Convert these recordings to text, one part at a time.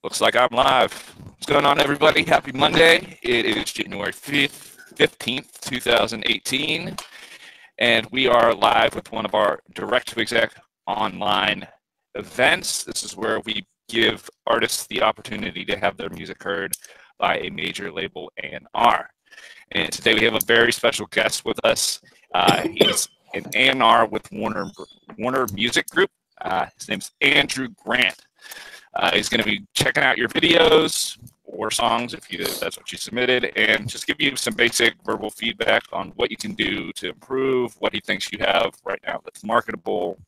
Looks like I'm live. What's going on, everybody? Happy Monday. It is January 15th, 2018, and we are live with one of our direct-to-exec online events. This is where we give artists the opportunity to have their music heard by a major label A&R. And today we have a very special guest with us. He's an A&R with Warner Music Group. His name's Andrew Grant. He's going to be checking out your videos or songs if that's what you submitted, and just give you some basic verbal feedback on what you can do to improve, what he thinks you have right now that's marketable,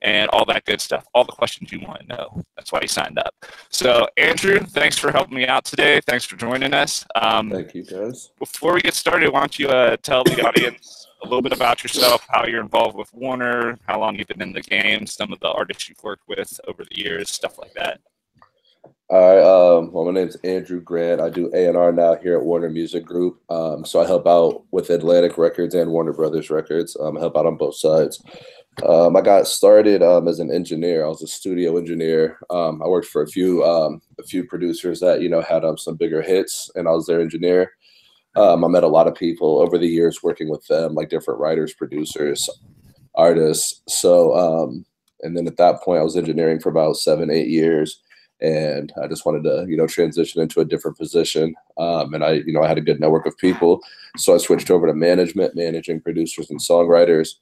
and all that good stuff, all the questions you want to know. That's why he signed up. So, Andrew, thanks for helping me out today. Thanks for joining us. Thank you, guys. Before we get started, why don't you tell the audience a little bit about yourself, how you're involved with Warner, how long you've been in the game, some of the artists you've worked with over the years, stuff like that. All right. Well, my name's Andrew Grant. I do A&R now here at Warner Music Group. So I help out with Atlantic Records and Warner Brothers Records. I help out on both sides. I got started as an engineer. I was a studio engineer. I worked for a few producers that had some bigger hits, and I was their engineer. I met a lot of people over the years working with them, like different writers, producers, artists. So, and then at that point, I was engineering for about 7-8 years, and I just wanted to, transition into a different position. And I had a good network of people, so I switched over to management, managing producers and songwriters.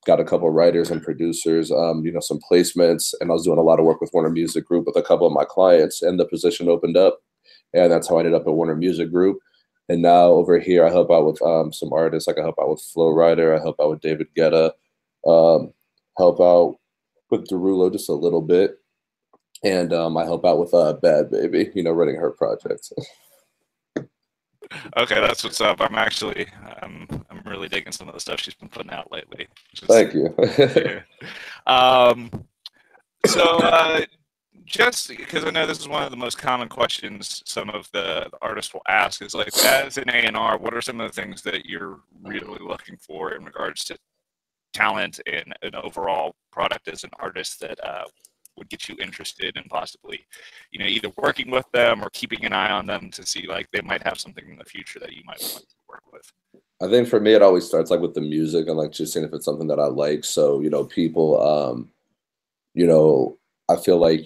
Got a couple of writers and producers, some placements, and I was doing a lot of work with Warner Music Group with a couple of my clients, and the position opened up, and that's how I ended up at Warner Music Group. And now over here, I help out with some artists. Like I help out with Flo Rida, I help out with David Guetta, help out with Derulo just a little bit, and I help out with Bad Baby, running her projects. Okay, that's what's up. I'm really digging some of the stuff she's been putting out lately. Thank you. Yeah. Just because I know this is one of the most common questions some of the artists will ask is like, as an A&R, what are some of the things that you're really looking for in regards to talent and an overall product as an artist that would get you interested in possibly, either working with them or keeping an eye on them to see like they might have something in the future that you might want to work with? I think for me, it always starts like with the music and like just seeing if it's something that I like. So, people, I feel like,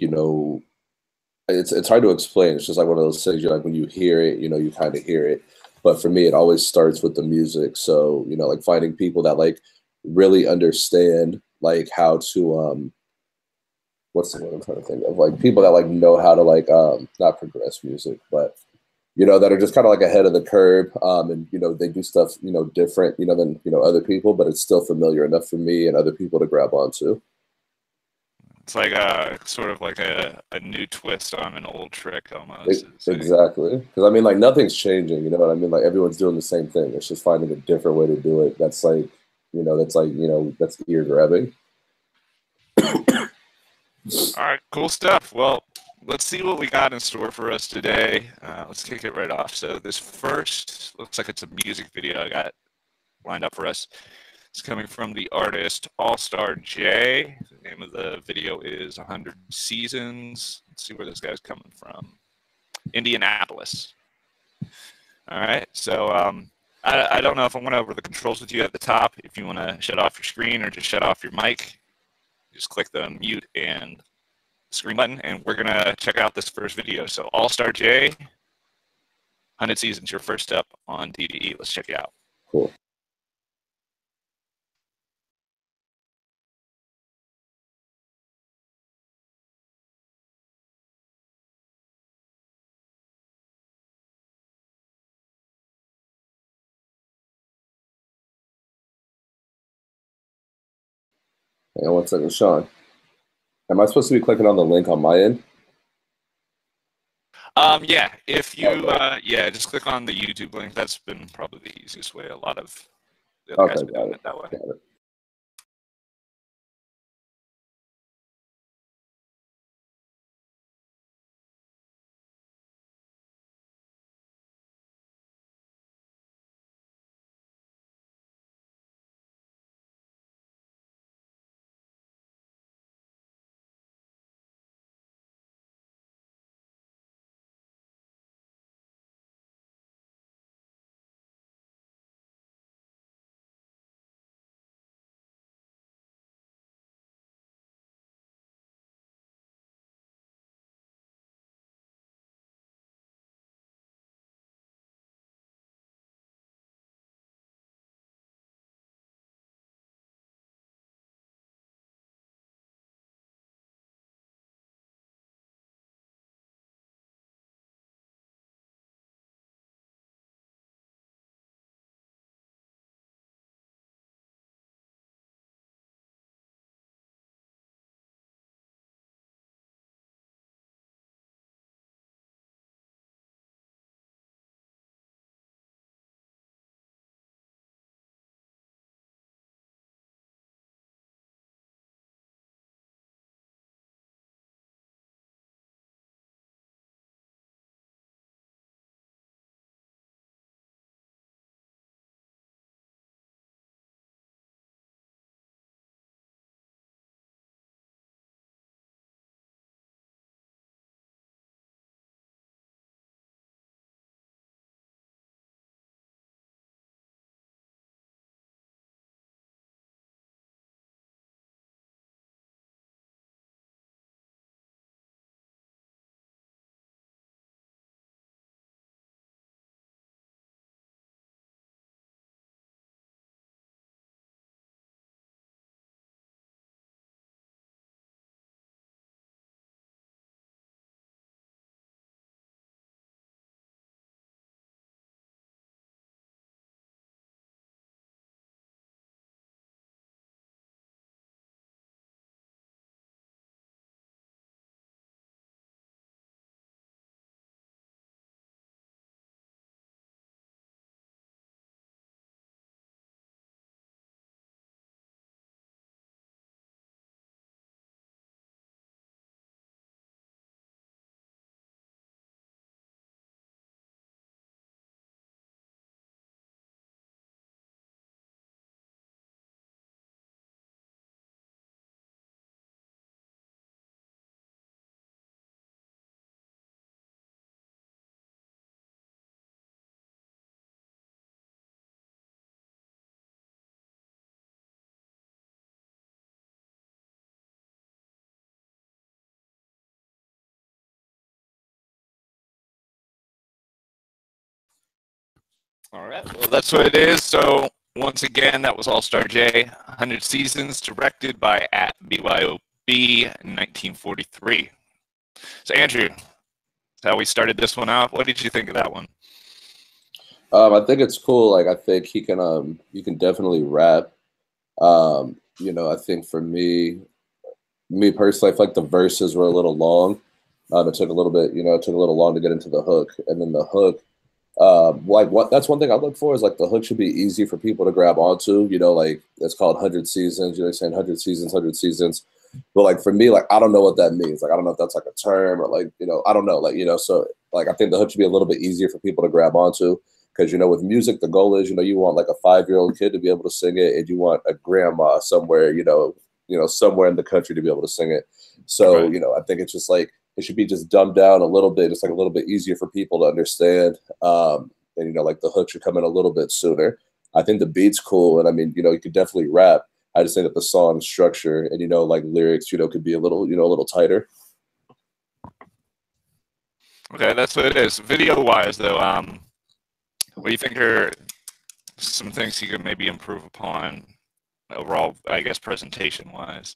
it's hard to explain. It's just like one of those things, like when you hear it, you kind of hear it. But for me, it always starts with the music. So, like finding people that like really understand like how to, what's the word I'm trying to think of? Like people that like know how to like, not progress music, but, that are just kind of like ahead of the curve. And, they do stuff, different, than, other people, but it's still familiar enough for me and other people to grab onto. It's like sort of like a new twist on an old trick almost. Exactly. Because I mean, like nothing's changing. You know what I mean? Like everyone's doing the same thing. It's just finding a different way to do it. That's like, that's ear grabbing. All right, cool stuff. Well, let's see what we got in store for us today. Let's kick it right off. So this first looks like it's a music video I got lined up for us. It's coming from the artist All-Star J. The name of the video is 100 Seasons. Let's see where this guy's coming from. Indianapolis. All right. So I don't know if I went over the controls with you at the top. If you want to shut off your screen or just shut off your mic, just click the mute and screen button, and we're going to check out this first video. So All-Star J, 100 Seasons, your first step on DDE. Let's check it out. Cool. Hang on 1 second, Sean. Am I supposed to be clicking on the link on my end? Yeah, if you, just click on the YouTube link. That's been probably the easiest way. A lot of the other guys have been doing it that way. Got it. All right, well, that's what it is. So once again, that was All Star J, 100 Seasons, directed by at BYOB in 1943. So Andrew, that's how we started this one out. What did you think of that one? I think it's cool. Like I think he can definitely rap. I think for me personally, I feel like the verses were a little long. It took a little bit, it took a little long to get into the hook, and then the hook, like what that's one thing I look for is like the hook should be easy for people to grab onto. Like it's called 100 Seasons. They're saying 100 Seasons, 100 Seasons. But like for me, like I don't know what that means. Like I don't know if that's like a term or like I don't know. Like so like I think the hook should be a little bit easier for people to grab onto because with music the goal is you want like a 5-year-old kid to be able to sing it and you want a grandma somewhere somewhere in the country to be able to sing it. So Right. I think it's just like it should be just dumbed down a little bit. It's like a little bit easier for people to understand. And like the hook should come in a little bit sooner. I think the beat's cool, and I mean you could definitely rap. I just think that the song structure and like lyrics could be a little a little tighter. Okay, that's what it is. Video-wise, though, what do you think are some things you could maybe improve upon overall, I guess, presentation-wise?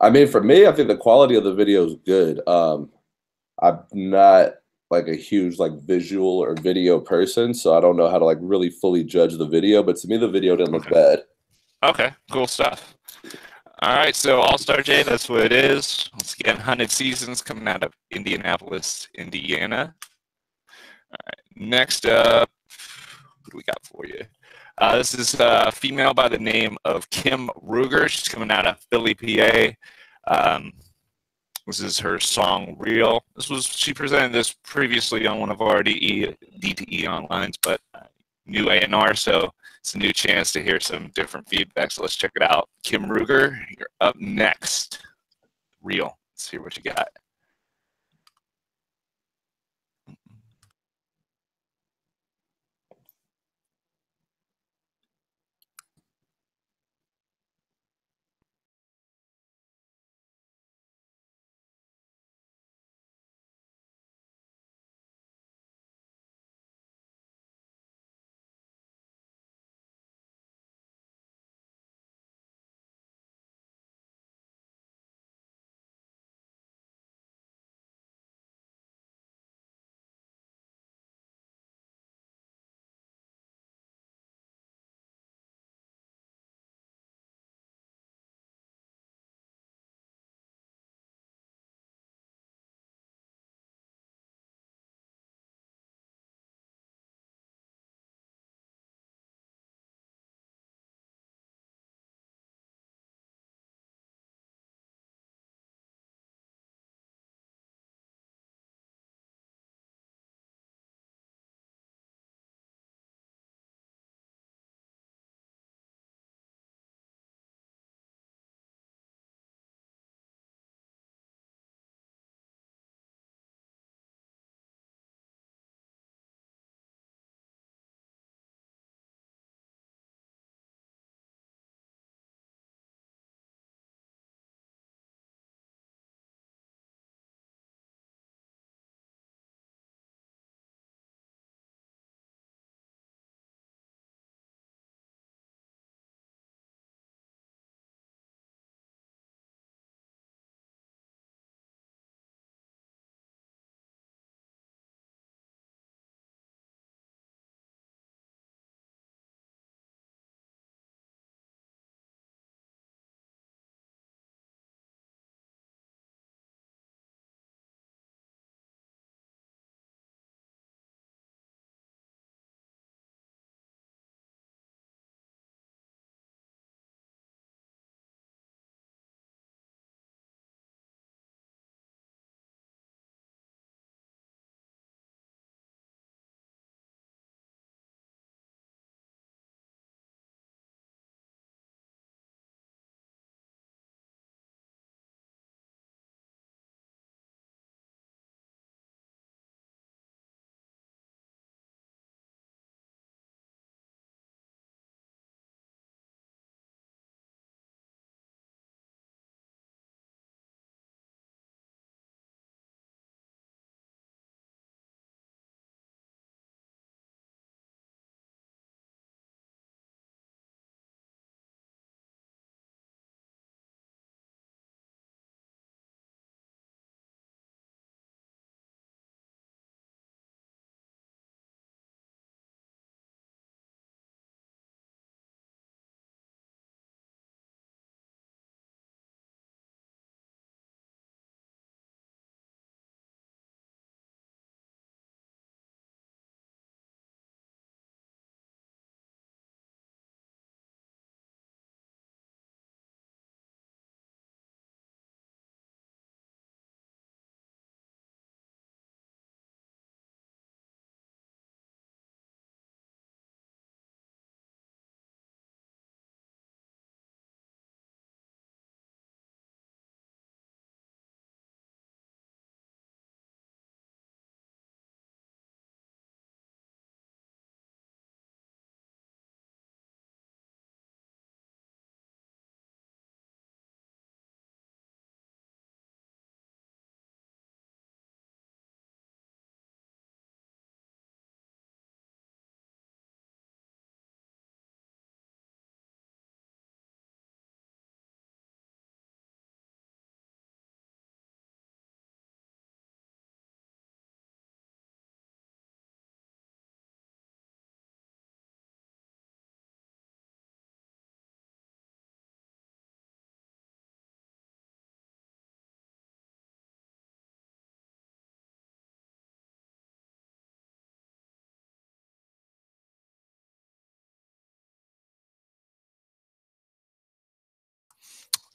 I mean, for me, I think the quality of the video is good. I'm not like a huge like visual or video person, so I don't know how to like really fully judge the video. But to me, the video didn't look Okay. bad. Okay, cool stuff. All right, so All Star J, that's what it is. Once again, 100 Seasons coming out of Indianapolis, Indiana. Next up, what do we got for you? This is a female by the name of Kim Ruger. She's coming out of Philly, PA. This is her song "Real." She presented this previously on one of our DTE onlines, but new A&R, so it's a new chance to hear some different feedback. So let's check it out. Kim Ruger, you're up next. "Real." Let's hear what you got.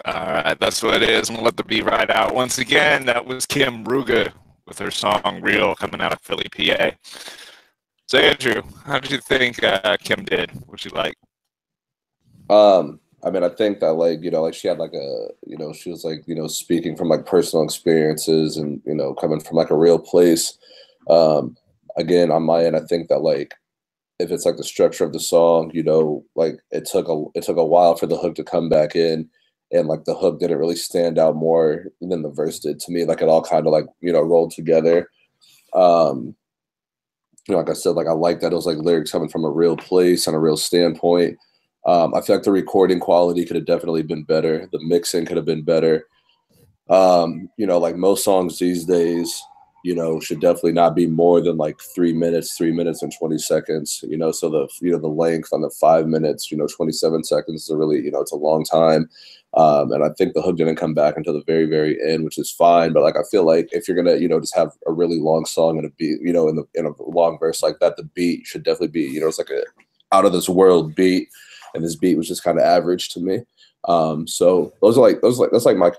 All right, that's what it is. I'm gonna let the beat ride out. Once again, that was Kim Ruga with her song "Real" coming out of Philly, PA. So Andrew, how did you think Kim did? What you like? I mean, I think that like, like she had like she was like, speaking from like personal experiences and, coming from like a real place. Um, Again, on my end, I think that like if it's like the structure of the song, like it took a while for the hook to come back in, and like the hook didn't really stand out more than the verse did to me. Like it all kind of like, rolled together. Um, like I said, like I like that it was like lyrics coming from a real place and a real standpoint. I feel like the recording quality could have definitely been better. The mixing could have been better. Like most songs these days, should definitely not be more than like 3 minutes and 20 seconds, so the length on the 5 minutes, 27 seconds is a really, it's a long time. And I think the hook didn't come back until the very, very end, which is fine. But like, I feel like if you're going to, just have a really long song and a beat, in a long verse like that, the beat should definitely be, it's like a out of this world beat. And this beat was just kind of average to me. So that's like my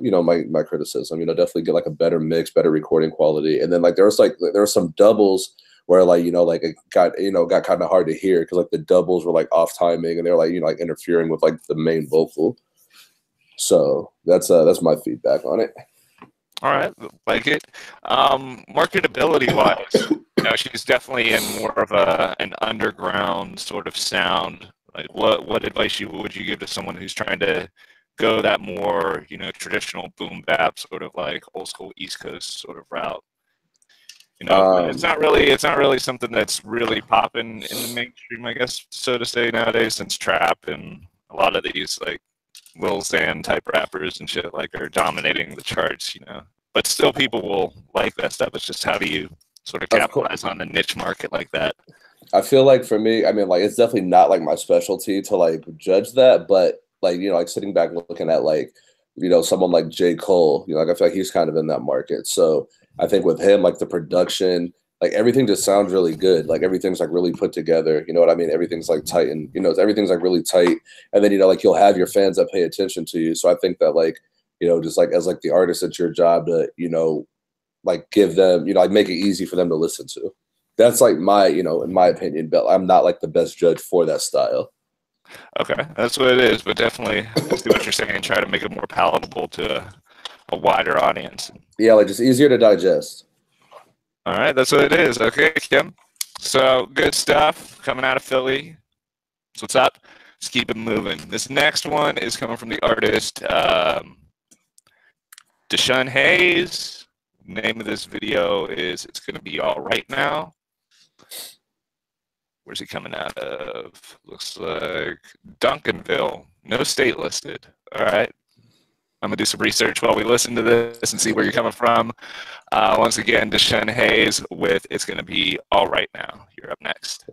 my criticism. Definitely get like a better mix, better recording quality. And then like there were some doubles where like like it got kind of hard to hear because like the doubles were like off timing and they're like like interfering with like the main vocal. So that's my feedback on it. All right, like it. Marketability wise, she's definitely in more of an underground sort of sound. Like, what advice would you give to someone who's trying to go that more, traditional boom bap sort of like old school East Coast sort of route? It's Um, not really something that's really popping in the mainstream, I guess, so to say nowadays, since trap and a lot of these like Lil Xan type rappers and shit like are dominating the charts. But still, people will like that stuff. It's just how do you sort of of course, capitalize on a niche market like that? I feel like for me, I mean, like it's definitely not like my specialty to like judge that, but like like sitting back looking at like someone like J. Cole, like I feel like he's kind of in that market. So I think with him, like the production, like everything just sounds really good. Like everything's like really put together. You know what I mean? Everything's like tight and everything's like really tight. And then like you'll have your fans that pay attention to you. So I think that like just like as like the artist, it's your job to like give them like make it easy for them to listen to. That's like my in my opinion, but I'm not like the best judge for that style. Okay, that's what it is. But definitely, I see what you're saying. Try to make it more palatable to a wider audience. Yeah, like just easier to digest. All right, that's what it is. Okay, Kim. So good stuff coming out of Philly. So what's up? Let's keep it moving. This next one is coming from the artist Deshaun Hayes. Name of this video is "It's Gonna Be All Right Now." Where's he coming out of? Looks like Duncanville. No state listed. All right. I'm gonna do some research while we listen to this and see where you're coming from. Once again, Deshaun Hayes with "It's Gonna Be All Right Now." You're up next.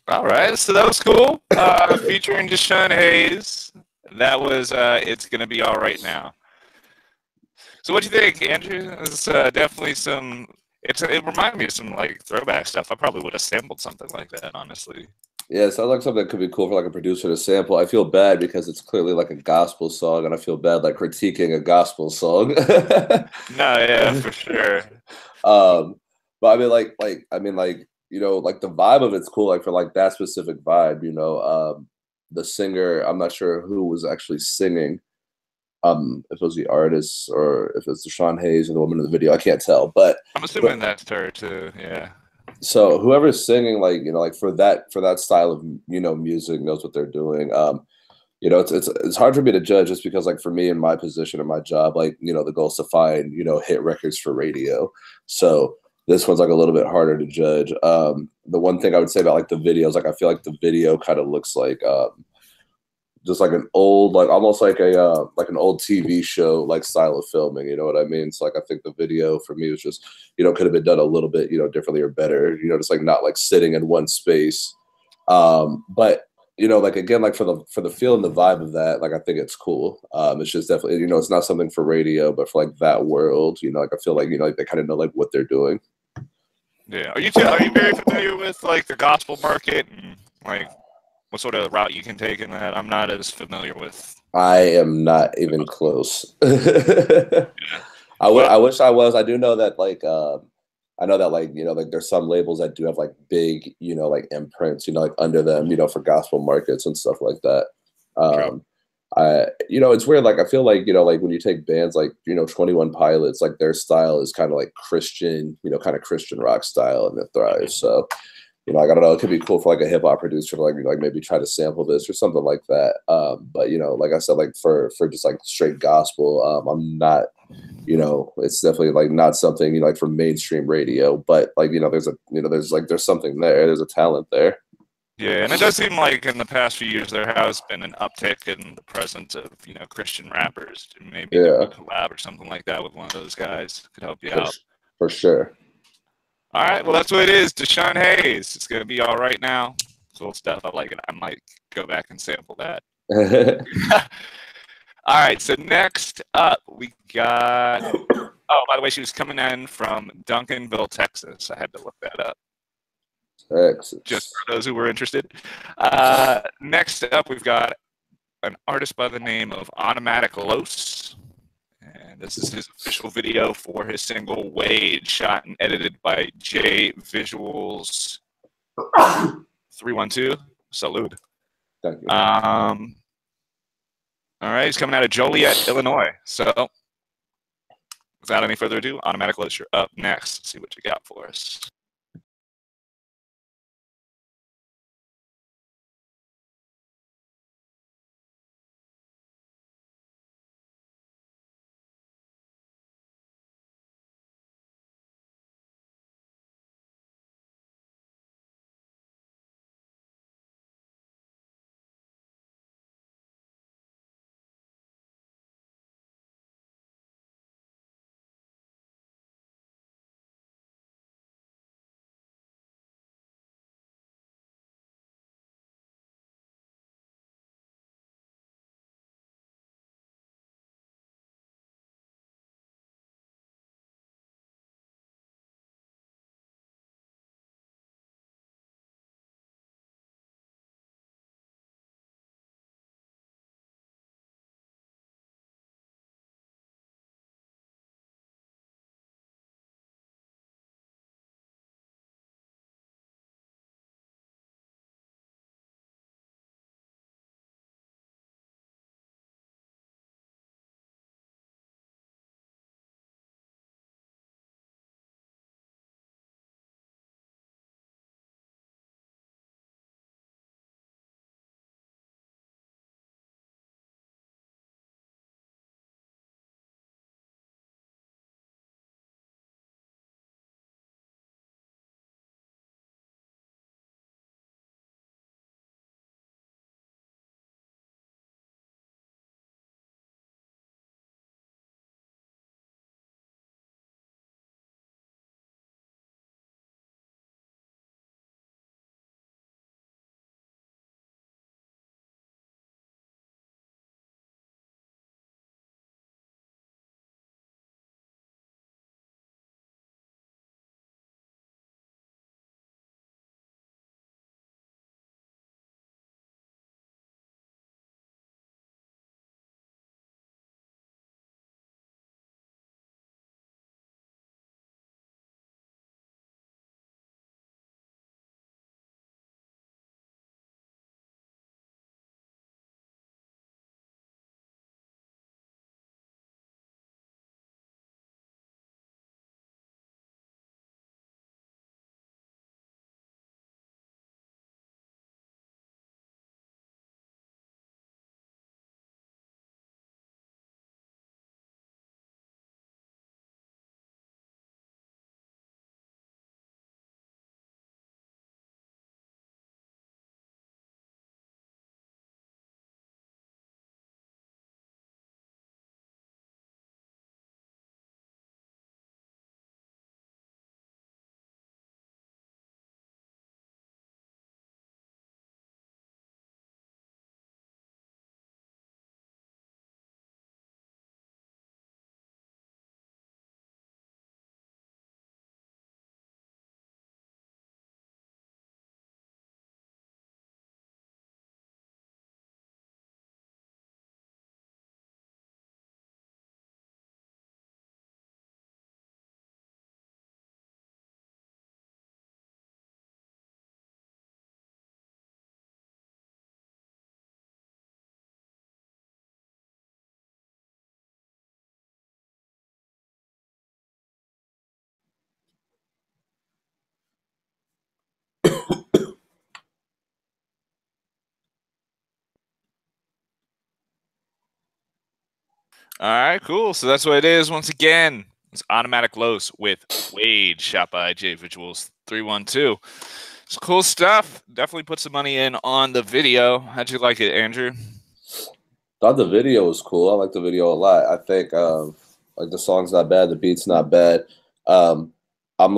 All right, so that was cool. Featuring Deshaun Hayes. That was It's Gonna Be All Right Now. So what do you think, Andrew? It's definitely some. It reminded me of some like throwback stuff. I probably would have sampled something like that, honestly. Yeah, it sounds like something that could be cool for like a producer to sample. I feel bad because it's clearly like a gospel song, and I feel bad like critiquing a gospel song. No, yeah, for sure. um, but I mean, like the vibe of it's cool. Like for like that specific vibe, the singer. I'm not sure who was actually singing. If it was the artist or if it's Deshaun Hayes or the woman in the video, I can't tell. I'm assuming that's her too. Yeah. So whoever's singing, like like for that style of music knows what they're doing. It's hard for me to judge just because like for me in my position in my job, like the goal is to find hit records for radio. So this one's like a little bit harder to judge. The one thing I would say about like the videos, like I feel like the video kind of looks like just like an old, like almost like like an old TV show like style of filming. You know what I mean? So like I think the video for me was just could have been done a little bit differently or better. Just like not like sitting in one space. But like again, like for the feel and the vibe of that, like I think it's cool. It's just definitely it's not something for radio, but for like that world, like I feel like like they kind of know like what they're doing. Yeah. Are you very familiar with like the gospel market and like what sort of route you can take in that? I'm not as familiar with. I am not even close. I, Yeah. I Well, wish I was. I do know that like I know that like like there's some labels that do have like big like imprints like under them for gospel markets and stuff like that. true. Um, I it's weird. Like I feel like like when you take bands like 21 Pilots, like their style is kind of like Christian kind of Christian rock style and it thrives. So like I don't know, it could be cool for like a hip hop producer to like maybe try to sample this or something like that. But like I said, like for just like straight gospel, I'm not. It's definitely like not something like for mainstream radio. But like there's something there. There's a talent there. Yeah, and it does seem like in the past few years there has been an uptick in the presence of Christian rappers. Maybe doing a Yeah, collab or something like that with one of those guys could help you for out. for sure. All right, well that's what it is. Deshaun Hayes. It's gonna be all right now. Cool stuff. I like it. I might go back and sample that. All right, so next up we got. Oh, by the way, she was coming in from Duncanville, Texas. I had to look that up just Texas. for those who were interested. Next up, we've got an artist by the name of Automatic Los. And this is his official video for his single Wade, shot and edited by J Visuals 312. Salute. Thank you. All right, he's coming out of Joliet, Illinois. So without any further ado, Automatic Los, you're up next. Let's see what you got for us. All right, cool. So that's what it is. Once again, it's Automatic Los with Wage, shot by J Visuals 312. It's cool stuff. Definitely put some money in on the video. How'd you like it, Andrew? Thought the video was cool. I like the video a lot. I think like the song's not bad, the beat's not bad. Um, I'm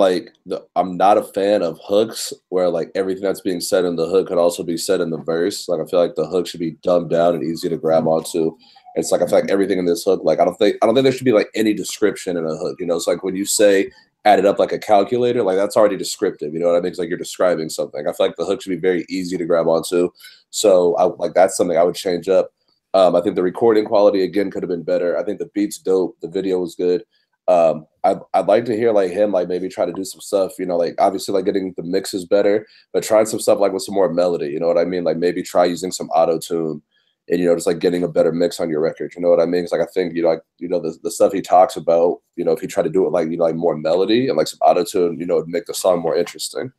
not a fan of hooks where like everything that's being said in the hook could also be said in the verse. Like I feel like the hook should be dumbed down and easy to grab onto. It's like I feel like everything in this hook, like I don't think there should be like any description in a hook. You know, it's like when you say add it up like a calculator, like that's already descriptive. You know what I mean? It's like you're describing something. I feel like the hook should be very easy to grab onto. So I like that's something I would change up. I think the recording quality again could have been better. I think the beat's dope. The video was good. I'd like to hear like him like maybe try to do some stuff. You know, like obviously like getting the mixes better, but trying some stuff like with some more melody. You know what I mean? Like maybe try using some auto tune, and just like getting a better mix on your record. You know what I mean? It's like I think the stuff he talks about. If he tried to do it like like more melody and like some auto tune, itd make the song more interesting.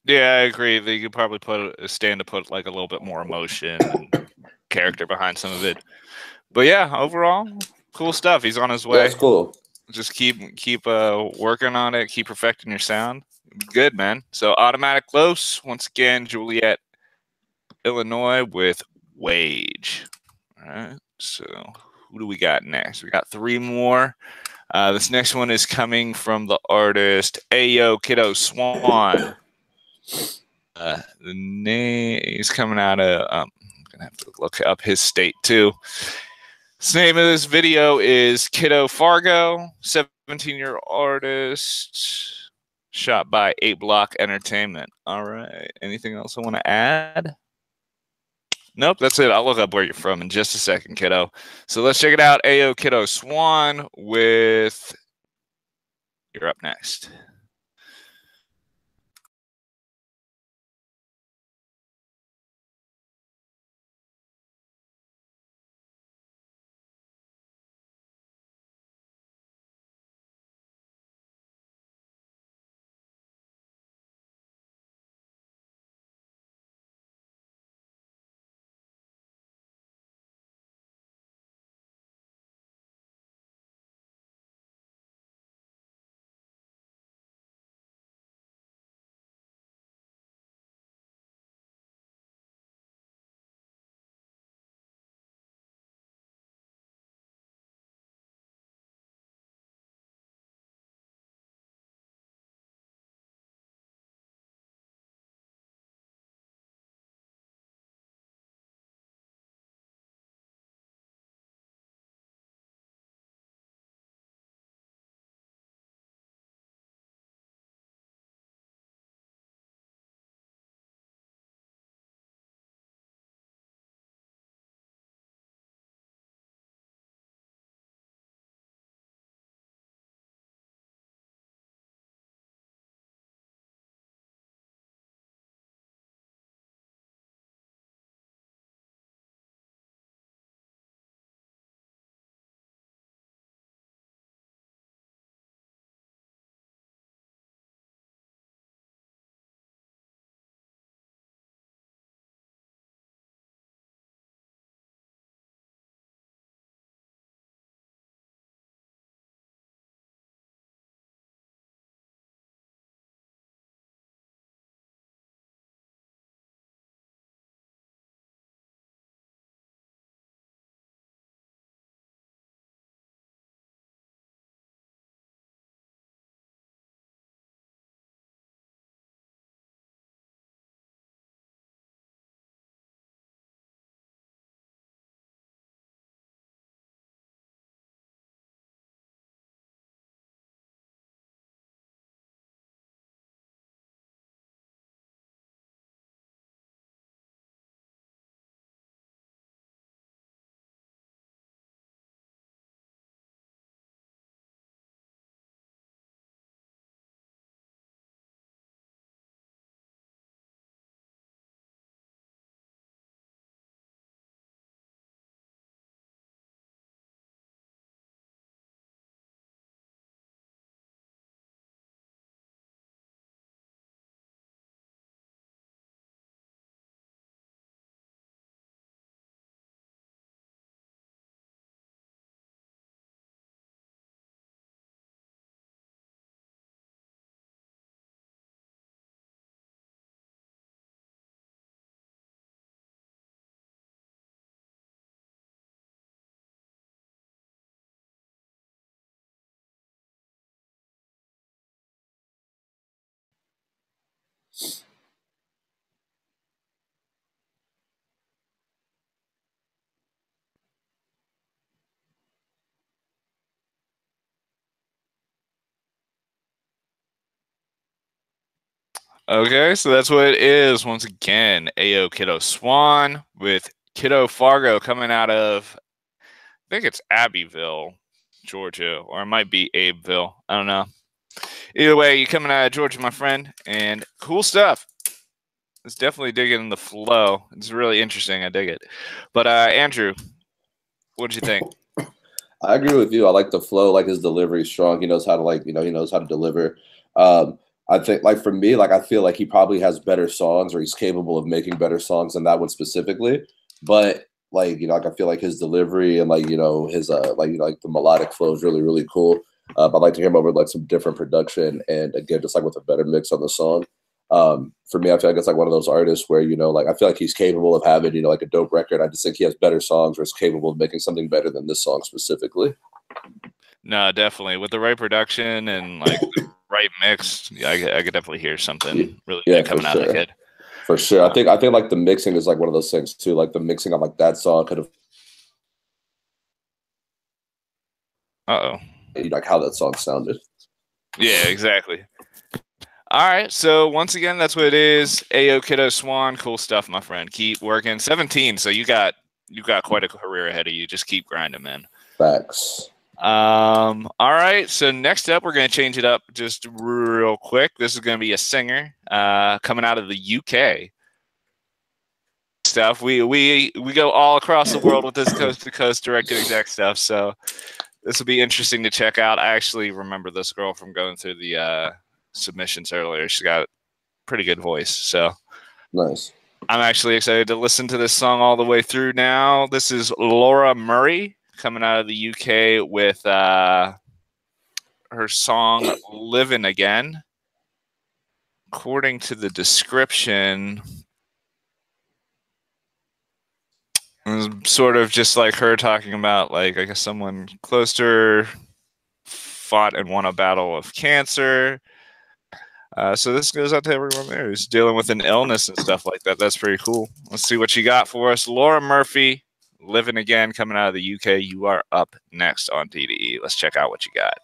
Yeah, I agree. They could probably stand to put like a little bit more emotion and character behind some of it. But yeah, overall, cool stuff. He's on his way. That's cool. Just keep working on it. Keep perfecting your sound. Good, man. So Automatic Los, once again, Juliet, Illinois with Wage. All right. So who do we got next? We got three more. This next one is coming from the artist Ayo Kiddo Swan. The name is coming out of I'm gonna have to look up his state too. The name of this video is Kiddo Fargo, 17-year artist, shot by 8 Block Entertainment. All right. Anything else I want to add? Nope, that's it. I'll look up where you're from in just a second, kiddo. So let's check it out. Ayo Kiddo Swan with You're Up Next. Okay, so that's what it is. Once again, Ayo Kiddo Swan with Kiddo Fargo coming out of, I think it's Abbeville, Georgia, or it might be Abeville. I don't know. Either way, you're coming out of Georgia, my friend, and cool stuff. It's definitely digging the flow. It's really interesting. I dig it. But Andrew, what did you think? I agree with you. I like the flow, like his delivery is strong. He knows how to he knows how to deliver. I think like for me, like I feel like he probably has better songs or he's capable of making better songs than that one specifically. But like, like I feel like his delivery and like, his like the melodic flow is really, really cool. I'd like to hear him over like some different production and again, just like with a better mix on the song. For me, I feel like it's like one of those artists where, like I feel like he's capable of having, like a dope record. I just think he has better songs or is capable of making something better than this song specifically. No, definitely. With the right production and like the right mix, yeah, I could definitely hear something really Yeah, good for coming out of the sure. kid. For sure. I think like the mixing is like one of those things too. Like the mixing of like that song could have Uh-oh. like how that song sounded. Yeah, exactly. All right, so once again, that's what it is. Ayo Kiddo Swan, cool stuff, my friend. Keep working. 17, so you got quite a career ahead of you. Just keep grinding, man. Facts. All right, so next up, we're gonna change it up just real quick. This is gonna be a singer coming out of the UK. Stuff. We go all across the world with this coast to coast direct to exec stuff. So this will be interesting to check out. I actually remember this girl from going through the submissions earlier. She's got a pretty good voice. So Nice. I'm actually excited to listen to this song all the way through now. This is Laura Murray coming out of the UK with her song Living Again. According to the description, it was sort of just like her talking about, like, I guess someone close to her fought and won a battle of cancer. So this goes out to everyone there who's dealing with an illness and stuff like that. That's pretty cool. Let's see what you got for us. Laura Murphy, Living Again, coming out of the UK. You are up next on TDE. Let's check out what you got.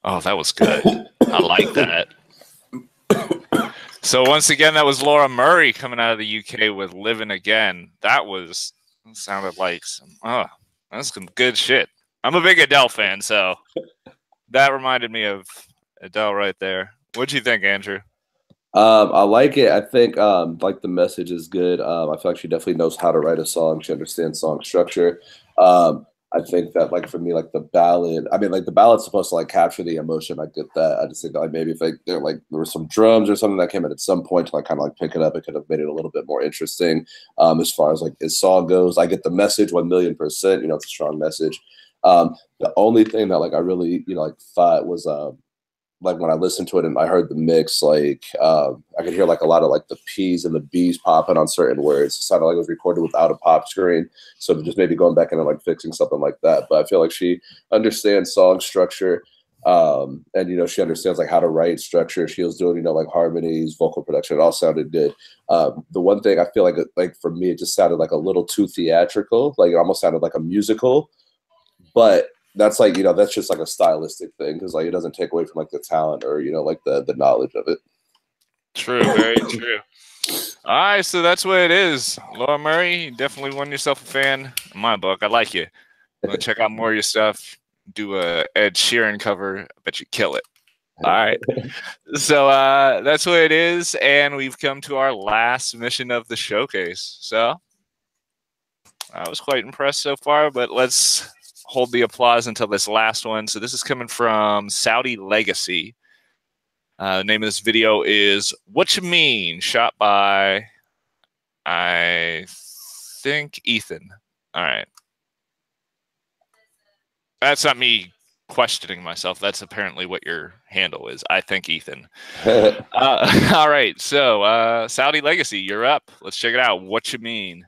Oh, that was good. I like that. So once again, that was Laura Murray coming out of the UK with "Living Again." That sounded like that's some good shit. I'm a big Adele fan, so that reminded me of Adele right there. What'd you think, Andrew? I like it. I think like the message is good. I feel like she definitely knows how to write a song. She understands song structure. I think that like for me, like the ballad. I mean, like the ballad's supposed to like capture the emotion. I get that. I just think like maybe if like there were some drums or something that came in at some point to like kind of like pick it up, it could have made it a little bit more interesting. As far as like his song goes, I get the message 1,000,000%. You know, it's a strong message. The only thing that like I really like thought was like when I listened to it and I heard the mix, like I could hear like a lot of like the P's and the B's popping on certain words. It sounded like it was recorded without a pop screen. So just maybe going back in and like fixing something like that. But I feel like she understands song structure. And she understands like how to write structure. She was doing, like harmonies, vocal production. It all sounded good. The one thing I feel like for me, it just sounded like a little too theatrical. Like it almost sounded like a musical. But that's like that's just like a stylistic thing because like it doesn't take away from like the talent or like the knowledge of it. True, very true. All right, so that's what it is. Laura Murray, you definitely won yourself a fan in my book. I like you. I'm gonna check out more of your stuff. Do a Ed Sheeran cover. I bet you kill it. All right. So that's what it is, and we've come to our last mission of the showcase. So I was quite impressed so far, but let's hold the applause until this last one. So this is coming from Saudi Legacy. The name of this video is "What You Mean," shot by I think Ethan. All right. That's not me questioning myself. That's apparently what your handle is. I think Ethan. All right. So, Saudi Legacy, you're up. Let's check it out. What You Mean?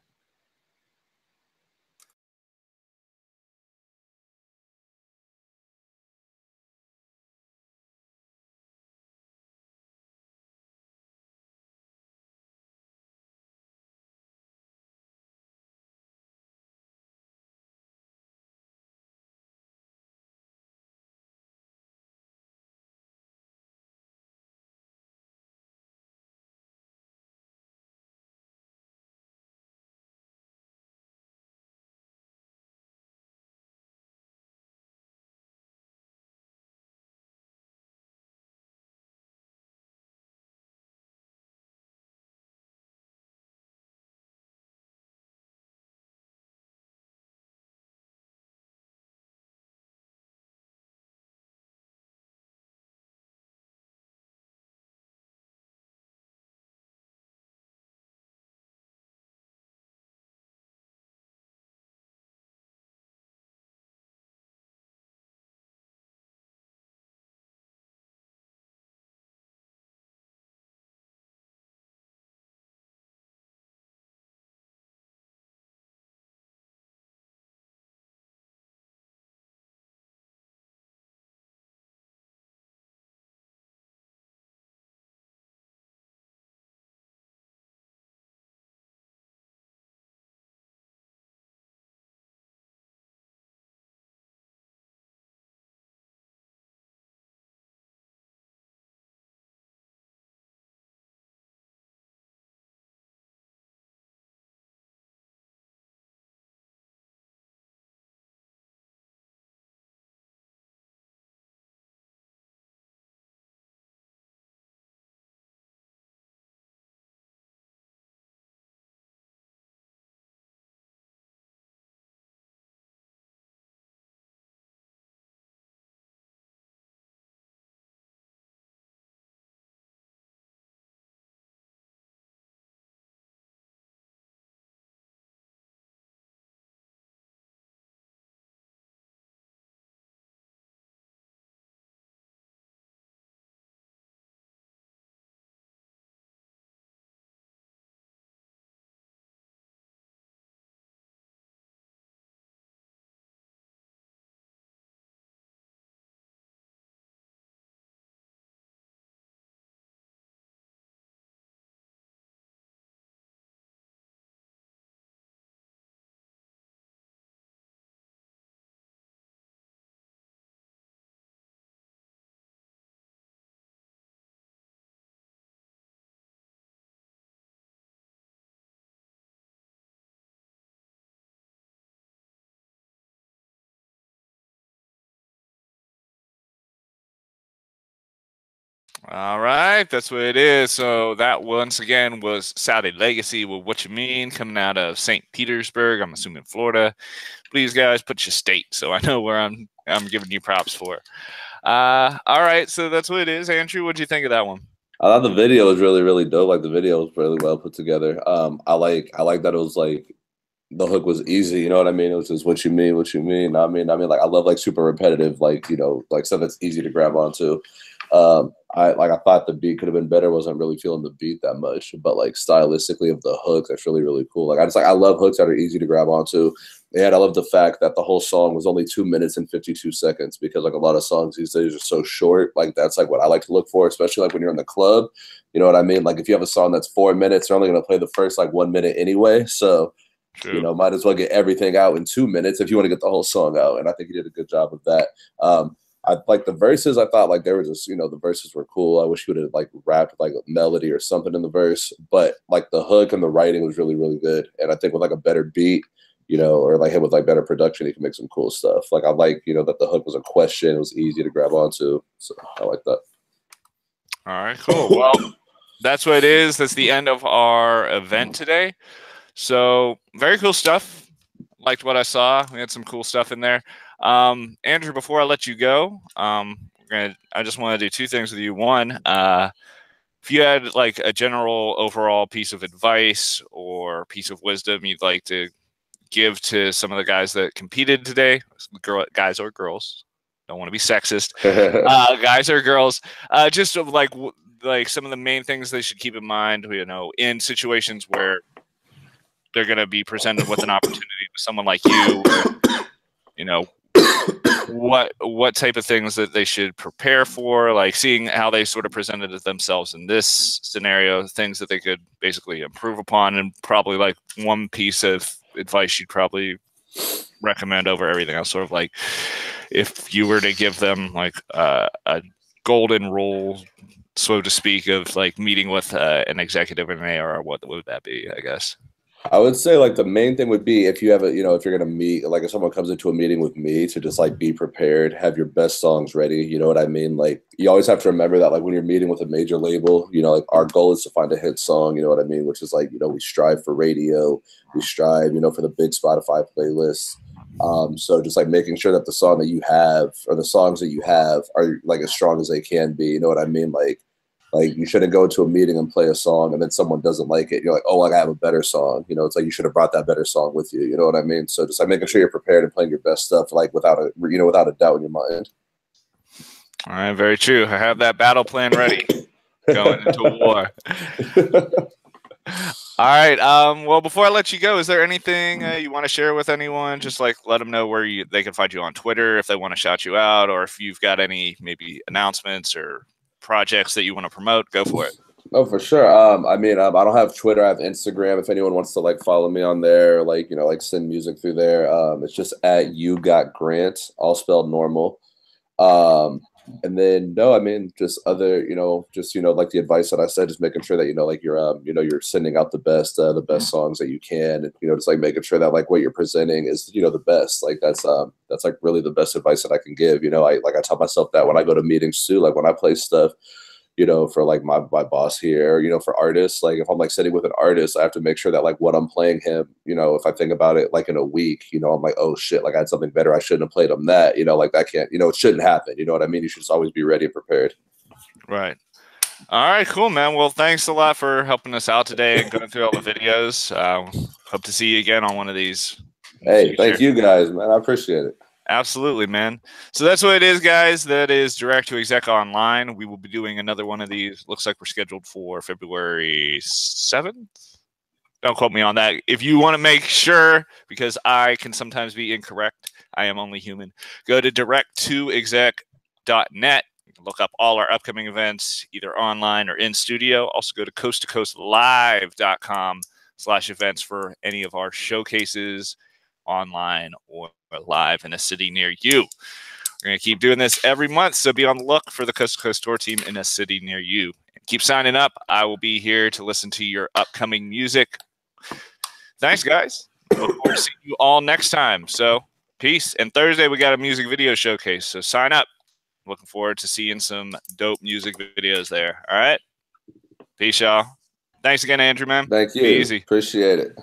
All right, that's what it is. So that once again was Saudi Legacy with What You Mean, coming out of St. Petersburg. I'm assuming Florida. Please, guys, put your state so I know where I'm giving you props for. All right, so that's what it is. Andrew, what'd you think of that one? I thought the video was really, really dope. Like the video was really well put together. I like that it was like the hook was easy. You know what I mean? It was just what you mean, what you mean. Like I love like super repetitive, like like stuff that's easy to grab onto. I thought the beat could have been better. Wasn't really feeling the beat that much, but like stylistically of the hook, that's really, really cool. Like I love hooks that are easy to grab onto. And I love the fact that the whole song was only 2 minutes and 52 seconds, because like a lot of songs these days are so short. Like that's like what I like to look for, especially like when you're in the club. You know what I mean? Like if you have a song that's 4 minutes, they're only going to play the first like 1 minute anyway. So, True. might as well get everything out in 2 minutes if you want to get the whole song out. And I think he did a good job of that. I like the verses. I thought like they were just, the verses were cool. I wish he would have like rapped like a melody or something in the verse, but like the hook and the writing was really, really good. And I think with like a better beat, or like him with like better production, he can make some cool stuff. Like I like, that the hook was a question. It was easy to grab onto. So I like that. All right, cool. Well, that's what it is. That's the end of our event today. So very cool stuff. Liked what I saw. We had some cool stuff in there. Andrew, before I let you go, I just want to do two things with you. One, if you had like a general overall piece of advice or piece of wisdom you'd like to give to some of the guys that competed today, guys or girls, don't want to be sexist, guys or girls, just like some of the main things they should keep in mind, in situations where they're going to be presented with an opportunity with someone like you, what type of things that they should prepare for, like seeing how they sort of presented themselves in this scenario, things that they could basically improve upon, and probably like one piece of advice you'd probably recommend over everything else, sort of like if you were to give them like a golden rule, so to speak, of like meeting with an executive in an AR, what would that be, I guess? I would say like the main thing would be if you have if you're going to meet, like if someone comes into a meeting with me, to just like be prepared, have your best songs ready. You know what I mean? Like you always have to remember that like when you're meeting with a major label, like our goal is to find a hit song, you know what I mean? Which is like, we strive for radio, we strive, for the big Spotify playlists. So just like making sure that the song that you have or the songs that you have are like as strong as they can be. You know what I mean? Like you shouldn't go into a meeting and play a song and then someone doesn't like it. You're like, oh, like I have a better song. It's like you should have brought that better song with you. You know what I mean? So just like making sure you're prepared and playing your best stuff, like without a doubt in your mind. All right, very true. I have that battle plan ready, going into war. All right. Well, before I let you go, is there anything you want to share with anyone? Just like let them know where they can find you on Twitter if they want to shout you out, or if you've got any maybe announcements or projects that you want to promote, go for it. Oh, for sure. I don't have Twitter. I have Instagram. If anyone wants to like follow me on there, like, like send music through there. It's just at You Got Grant, all spelled normal. And then just other, like the advice that I said, just making sure that, like you're sending out the best songs that you can, and, just like making sure that like what you're presenting is, the best. Like that's like really the best advice that I can give. I tell myself that when I go to meetings too, like when I play stuff, for like my boss here, for artists, like if I'm like sitting with an artist, I have to make sure that like what I'm playing him, if I think about it like in a week, I'm like, oh shit, like I had something better. I shouldn't have played him that, like that can't, it shouldn't happen. You know what I mean? You should just always be ready and prepared. Right. All right, cool, man. Well, thanks a lot for helping us out today and going through all the videos. Hope to see you again on one of these. Hey, thank you guys, man. I appreciate it. Absolutely, man. So that's what it is, guys. That is Direct to Exec Online. We will be doing another one of these. Looks like we're scheduled for February 7th. Don't quote me on that. If you want to make sure, because I can sometimes be incorrect, I am only human, go to direct2exec.net. Look up all our upcoming events, either online or in studio. Also go to coasttocoastlive.com/events for any of our showcases online or live in a city near you. We're going to keep doing this every month, so be on the look for the Coast to Coast Tour team in a city near you. And keep signing up. I will be here to listen to your upcoming music. Thanks, guys. Look forward to seeing you all next time. So, peace. And Thursday, we got a music video showcase, so sign up. Looking forward to seeing some dope music videos there. All right. Peace, y'all. Thanks again, Andrew, man. Thank you. Be easy. Appreciate it.